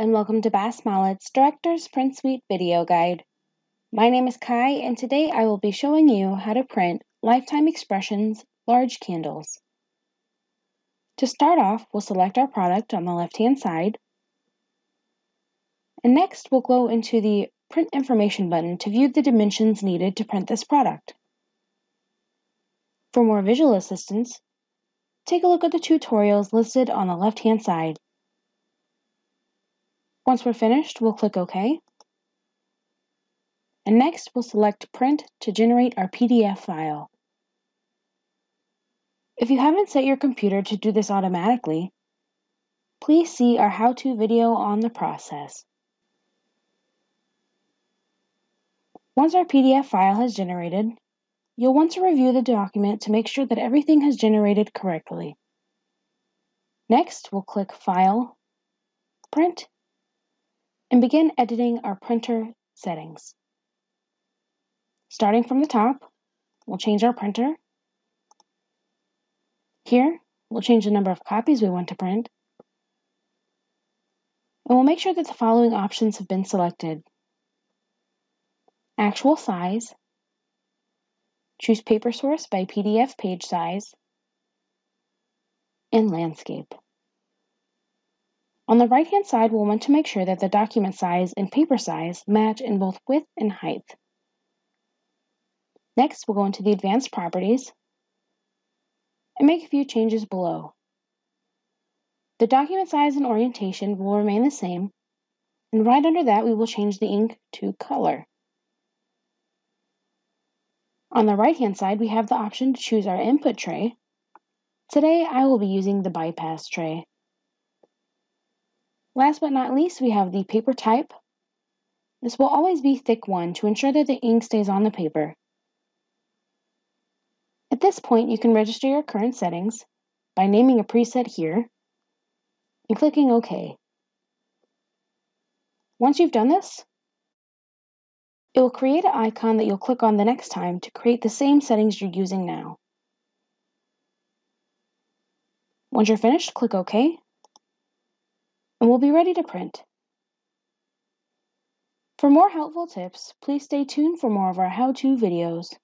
and welcome to Bass-Mollett's Director's Print Suite video guide. My name is Kai, and today I will be showing you how to print Lifetime Expressions large candles. To start off, we'll select our product on the left-hand side, and next we'll go into the Print Information button to view the dimensions needed to print this product. For more visual assistance, take a look at the tutorials listed on the left-hand side. Once we're finished, we'll click OK. And next, we'll select Print to generate our PDF file. If you haven't set your computer to do this automatically, please see our how-to video on the process. Once our PDF file has generated, you'll want to review the document to make sure that everything has generated correctly. Next, we'll click File, Print, and begin editing our printer settings. Starting from the top, we'll change our printer. Here, we'll change the number of copies we want to print. And we'll make sure that the following options have been selected. Actual size. Choose paper source by PDF page size. And landscape. On the right-hand side, we'll want to make sure that the document size and paper size match in both width and height. Next, we'll go into the advanced properties and make a few changes below. The document size and orientation will remain the same, and right under that we will change the ink to color. On the right-hand side, we have the option to choose our input tray. Today, I will be using the bypass tray. Last but not least, we have the paper type. This will always be thick 1 to ensure that the ink stays on the paper. At this point, you can register your current settings by naming a preset here and clicking OK. Once you've done this, it will create an icon that you'll click on the next time to create the same settings you're using now. Once you're finished, click OK, and we'll be ready to print. For more helpful tips, please stay tuned for more of our how-to videos.